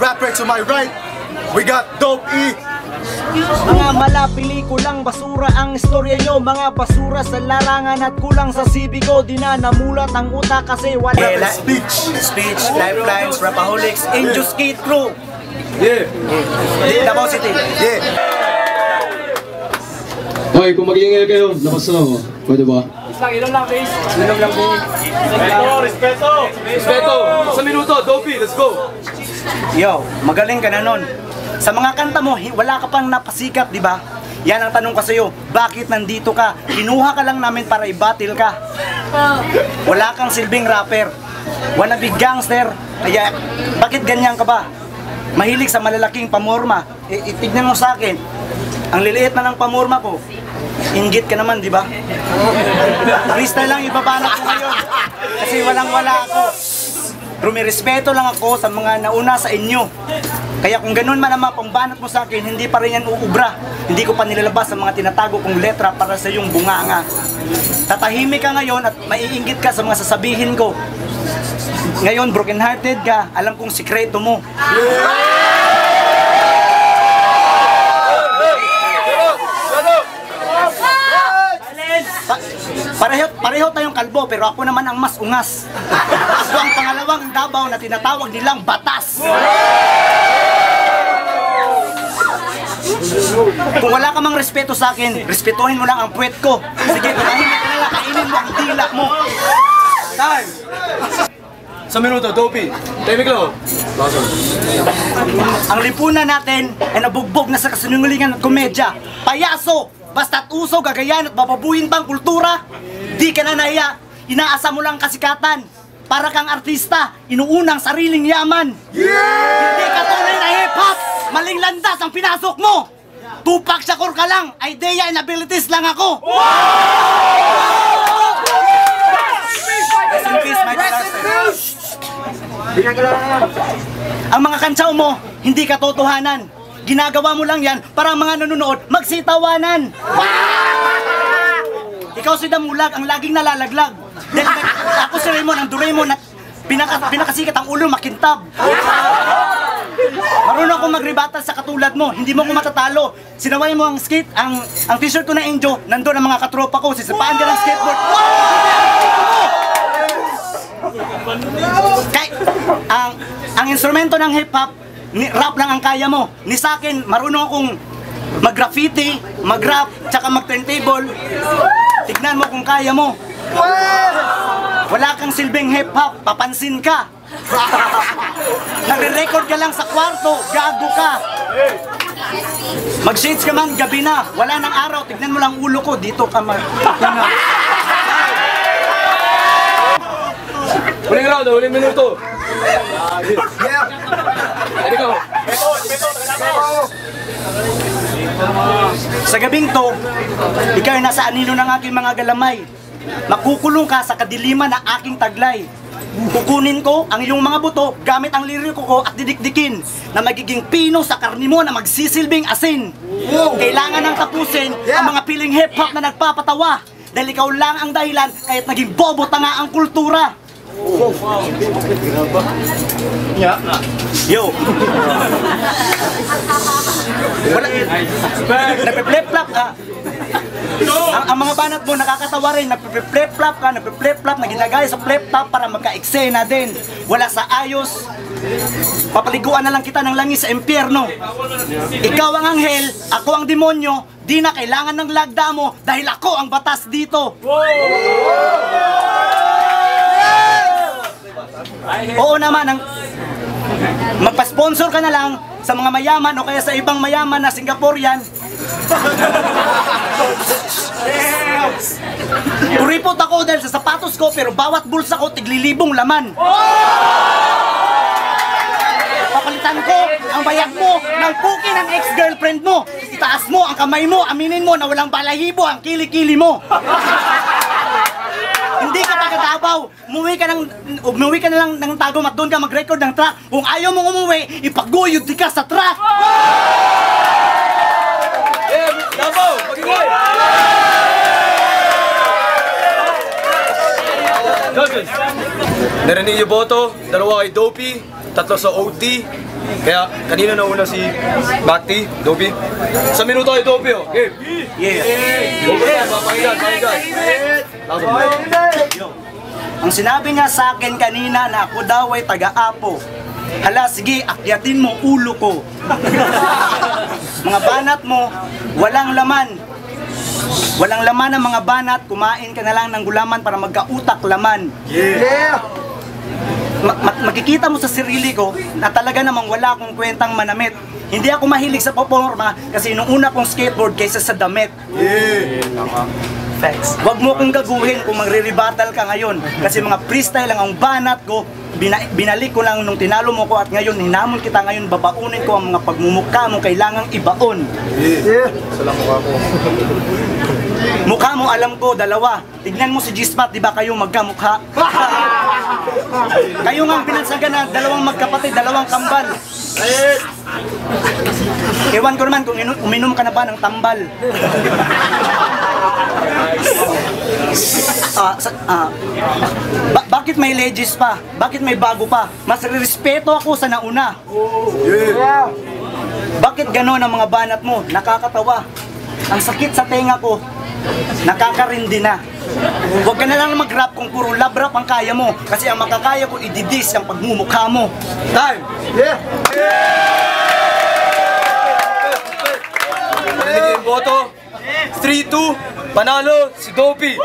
Rapper to my right, we got Dope E. Mga mala pelikulang basura ang istorya nyo. Mga basura sa larangan at kulang sa sibigo. Di na namulat ang utak kasi wala Speech, Lifelines, Rapaholics, Angel Skate Crew. Davao City. Okay, kung mag-iingay kayo, labas na ako. Pwede ba? Ilong lang, please. Ilong lang, please. Respeto! Sa minuto, Dopey, let's go! Yo, magaling ka na nun. Sa mga kanta mo, wala ka pang napasikat, di ba? Yan ang tanong ko sa'yo, bakit nandito ka? Kinuha ka lang namin para i-battle ka. Wala kang silbing rapper. Wannabe gangster. Kaya, bakit ganyan ka ba? Mahilig sa malalaking pamorma. Itignan mo sa akin, ang liliit na ng pamorma ko. Inggit ka naman, di ba? Freestyle lang ibabalak ko ngayon. Kasi walang-wala ako. Rumirespeto lang ako sa mga nauna sa inyo. Kaya kung ganun man ang mga pambanat mo sa akin, hindi pa rin yan uubra. Hindi ko pa nilalabas ang mga tinatago kong letra para sa iyong bunganga. Tatahimik ka ngayon at maiinggit ka sa mga sasabihin ko. Ngayon, broken-hearted ka, alam kong sikreto mo. Pareho tayong kalbo, pero ako naman ang mas ungas. Ako ang pangalawang Davao na tinatawag nilang batas. Kung wala ka mang respeto sa akin, respetuhin mo lang ang puwet ko. Sige, tumahimik ka na lang, kainin mo ang dila mo. Time! Sa minuto, Dopey. Timing lang. Ang lipunan natin ay nabugbog na sa kasinungalingan at komedya. Payaso! Basta't uso, gagayan at bababuhin pang kultura. Di ka na nahiya, inaasa mo lang kasikatan. Para kang artista, inuunang sariling yaman. Hindi ka tunay na hip-hop, maling landas ang pinasok mo. Tupac Shakur ka lang, idea and abilities lang ako. Rest in peace, my disaster. Ang mga kantsaw mo, hindi katotohanan. Ginagawa mo lang yan para ang mga nanonood magsitawanan. Ikaw si Damulag ang laging nalalaglag. Dahil ako si Raymond ang Doraemon at pinakasikat ang ulo makintab. Marunong akong magribatal sa katulad mo, hindi mo ko matatalo. Sinaway mo ang skate, ang t-shirt ko na Angel, nandun ang mga katropa ko, sisipaan ka ng skateboard. Ang instrumento ng hip-hop, rap lang ang kaya mo. Ni sa akin, marunong akong mag-graffiti, mag-rap, tsaka mag-turntable. Tignan mo kung kaya mo. Wala kang silbing hip-hop, papansin ka. Nagre-record ka lang sa kwarto, gago ka. Mag-shades ka man, gabi na, wala nang araw. Tignan mo lang ulo ko, dito ka Huling round, huling minuto. Sa gabing to, ikaw ay nasa anino ng aking mga galamay. Makukulong ka sa kadiliman ng aking taglay. Kukunin ko ang iyong mga buto gamit ang liriko ko at didikdikin na magiging pino sa karni mo na magsisilbing asin. Kailangan nang tapusin ang mga piling hip-hop na nagpapatawa dahil ikaw lang ang dahilan kahit naging bobo tanga ang kultura. Yo. Nape-flip-flop ka. Ang mga banat mo nakakatawa rin. Nape-flip-flop ka, nape-flip-flop na ginagaya sa flip-top para magka-eksena din. Wala sa ayos. Papaliguan na lang kita ng langis sa impyerno. Ikaw ang anghel, ako ang demonyo. Di na kailangan ng lagda mo dahil ako ang batas dito. Oo naman, magpa-sponsor ka na lang sa mga mayaman o kaya sa ibang mayaman na Singaporean. Kuripot ako dahil sa sapatos ko pero bawat bulsa ko tiglilibong laman. Papalitan ko ang bayag mo ng puki ng ex-girlfriend mo. Itaas mo ang kamay mo, aminin mo na walang balahibo ang kilikili mo. Hindi ka taga-Davao, umuwi ka na lang ng Tagum at doon ka mag-record ng track. Kung ayaw mong umuwi, ipaguyod di ka sa track. Davao, mag-iway! Judges, narinig niyo boto, dalawa kay Dopey, tatlo sa OT. Kaya kanina nauna si Bati, Dobby. Sa minuto ay Dobby, oh. Game. Yeah. Pakinggan. Ang sinabi niya sa akin kanina na ako daw ay taga-apo. Hala, sige, akyatin mo ulo ko. Mga banat mo, walang laman. Walang laman ang mga banat, kumain ka na lang ng gulaman para magkautak laman. Makikita mo sa sarili ko na talaga namang wala akong kwentang manamit. Hindi ako mahilig sa performa kasi nung una kong skateboard kaysa sa damit. Facts. Huwag mo kong gaguhin kung magre-rebuttal ka ngayon kasi mga freestyle lang ang banat ko. Binalik ko lang nung tinalo mo ko at ngayon hinamon kita ngayon, babaunin ko ang mga pagmumukha mo, kailangang ibaon. Mukha mo alam ko, dalawa. Tignan mo si G-Spot, di ba kayo magkamukha? Kayo nga ang pinansagan na dalawang magkapatid, dalawang kambal. Ewan ko naman kung uminom ka na ba ng tambal. Bakit may legis pa? Bakit may bago pa? Mas respeto ako sa nauna. Bakit gano'n ang mga banat mo? Nakakatawa. Ang sakit sa tenga ko, nakakarindi na. Huwag ka na lang mag-rap kung puro lab rap ang kaya mo. Kasi ang makakaya ko ididis ang pagmumukha mo. Time! Narinig yung boto. 3-2, panalo si Dobby.